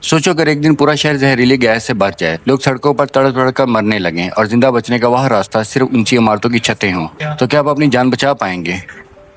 सोचो अगर एक दिन पूरा शहर जहरीली गैस से भर जाए, लोग सड़कों पर तड़प तड़प कर मरने लगे और जिंदा बचने का वह रास्ता सिर्फ ऊंची इमारतों की छतें हों, तो क्या आप अपनी जान बचा पाएंगे?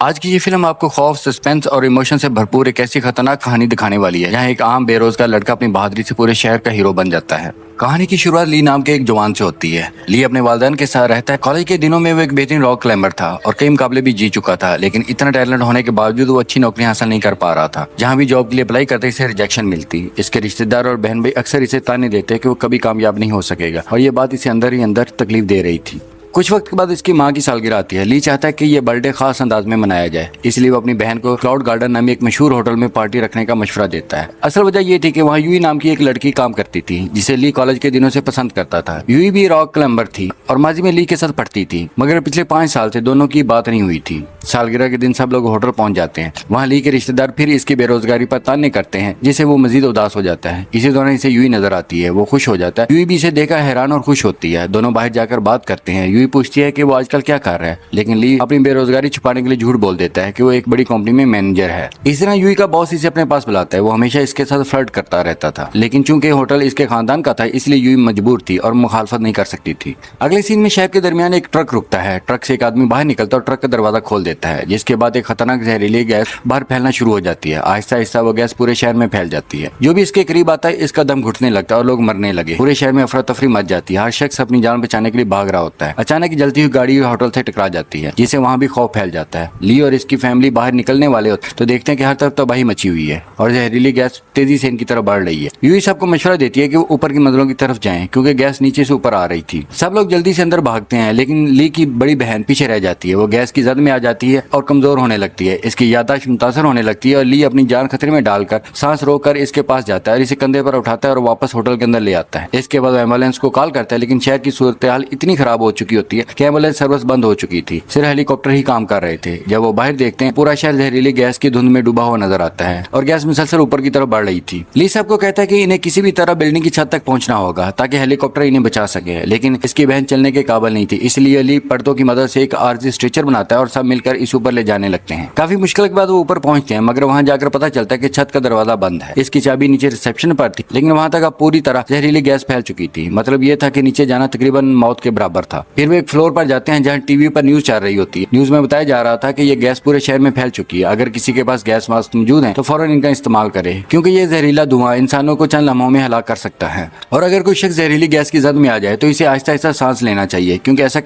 आज की ये फिल्म आपको खौफ, सस्पेंस और इमोशन से भरपूर एक ऐसी खतरनाक कहानी दिखाने वाली है जहाँ एक आम बेरोजगार लड़का अपनी बहादुरी से पूरे शहर का हीरो बन जाता है। कहानी की शुरुआत ली नाम के एक जवान से होती है। ली अपने वालिदैन के साथ रहता है। कॉलेज के दिनों में वो एक बेहतरीन रॉक क्लाइंबर था और कई मुकाबले भी जीत चुका था, लेकिन इतना टैलेंट होने के बावजूद वो अच्छी नौकरी हासिल नहीं कर पा रहा था। जहाँ भी जॉब के लिए अप्लाई करते इसे रिजेक्शन मिलती। इसके रिश्तेदार और बहन भाई अक्सर इसे ताने देते कि वो कभी कामयाब नहीं हो सकेगा और ये बात इसे अंदर ही अंदर तकलीफ दे रही थी। कुछ वक्त के बाद इसकी माँ की सालगिरह आती है। ली चाहता है कि ये बर्थडे खास अंदाज में मनाया जाए, इसलिए वो अपनी बहन को क्लाउड गार्डन नामी एक मशहूर होटल में पार्टी रखने का मशवरा देता है। असल वजह ये थी कि वहाँ यूई नाम की एक लड़की काम करती थी जिसे ली कॉलेज के दिनों से पसंद करता था। यूई भी रॉक क्लाइंबर थी और माजी में ली के साथ पढ़ती थी, मगर पिछले 5 साल से दोनों की बात नहीं हुई थी। सालगिरह के दिन सब लोग होटल पहुंच जाते हैं। वहाँ ली के रिश्तेदार फिर इसकी बेरोजगारी पर ताने करते हैं, जिससे वो मजीद उदास हो जाता है। इसी दौरान इसे यूई नजर आती है। वो खुश हो जाता है। यूई भी इसे देखकर हैरान और खुश होती है। दोनों बाहर जाकर बात करते हैं। यूई पूछती है कि वो आजकल क्या कर रहा है, लेकिन ली अपनी बेरोजगारी छुपाने के लिए झूठ बोल देता है कि वो एक बड़ी कंपनी में मैनेजर है। इस तरह यूई का बॉस इसे अपने पास बुलाता है। वो हमेशा इसके साथ फ्लर्ट करता रहता था, लेकिन चूंकि होटल इसके खानदान का था इसलिए यूई मजबूर थी और मुखालफत नहीं कर सकती थी। अगले सीन में शहर के दरमियान एक ट्रक रुकता है। ट्रक से एक आदमी बाहर निकलता और ट्रक का दरवाजा खोल देता है, जिसके बाद एक खतरनाक जहरीली गैस बाहर फैलना शुरू हो जाती है। आहिस्ता आहिस्ता वो गैस पूरे शहर में फैल जाती है। जो भी इसके करीब आता है इसका दम घुटने लगता है और लोग मरने लगे। पूरे शहर में अफरा तफरी मच जाती है। हर शख्स अपनी जान बचाने के लिए भाग रहा होता है। अचानक जलती हुई गाड़ी होटल से टकरा जाती है, जिससे वहाँ भी खौफ फैल जाता है। ली और इसकी फैमिली बाहर निकलने वाले होते तो देखते हैं कि हर तरफ तबाही मची हुई है और जहरीली गैस तेजी से इनकी तरफ बढ़ रही है। यूई सबको मशवरा देती है कि वो ऊपर की मंजिलों की तरफ जाएं, क्योंकि गैस नीचे से ऊपर आ रही थी। सब लोग जल्दी से अंदर भागते हैं, लेकिन ली की बड़ी बहन पीछे रह जाती है। वो गैस की जद में आ जाती है और कमजोर होने लगती है। इसकी याददाश्त मुतासर होने लगती है और ली अपनी जान खतरे में डालकर सांस रोककर इसके पास जाता है और इसे कंधे पर उठाता है और वापस होटल के अंदर ले आता है। इसके बाद एम्बुलेंस को कॉल करता है, लेकिन शहर की सूरत हाल इतनी खराब हो चुकी होती है कि एम्बुलेंस सर्विस बंद हो चुकी थी। सिर्फ हेलीकॉप्टर ही काम कर रहे थे। जब वो बाहर देखते हैं पूरा शहर जहरीली गैस की धुंध में डूबा हुआ नजर आता है और गैस मुसलसल ऊपर की तरफ बढ़ रही थी। ली साहब को कहता है कि इन्हें किसी भी तरह बिल्डिंग की छत तक पहुंचना होगा ताकि हेलीकॉप्टर इन्हें बचा सके, लेकिन इसकी बहन चलने के काबिल नहीं थी। इसलिए ली पर्दों की मदद से एक आरजी स्ट्रेचर बनाता है और सब मिलकर इस ऊपर ले जाने लगते हैं। काफी मुश्किल के बाद वो ऊपर पहुंचते हैं, मगर वहां जाकर पता चलता है कि छत का दरवाजा बंद है। इसकी चाबी नीचे रिसेप्शन पर थी, लेकिन वहां तक अब पूरी तरह जहरीली गैस फैल चुकी थी। मतलब ये था कि नीचे जाना तकरीबन मौत के बराबर था। फिर वो एक फ्लोर पर जाते हैं जहाँ टीवी पर न्यूज चल रही होती है। न्यूज में बताया जा रहा था कि ये गैस पूरे शहर में फैल चुकी है। अगर किसी के पास गैस मास्क मौजूद है तो फौरन इनका इस्तेमाल करे, क्योंकि ये जहरीला धुआं इंसानों को चंद लम्हों में हलाक कर सकता है। और अगर कोई शख्स जहरीली गैस की जद में आ जाए तो इसे आहिस्ता आहिस्ता सांस लेना चाहिए, क्योंकि ऐसा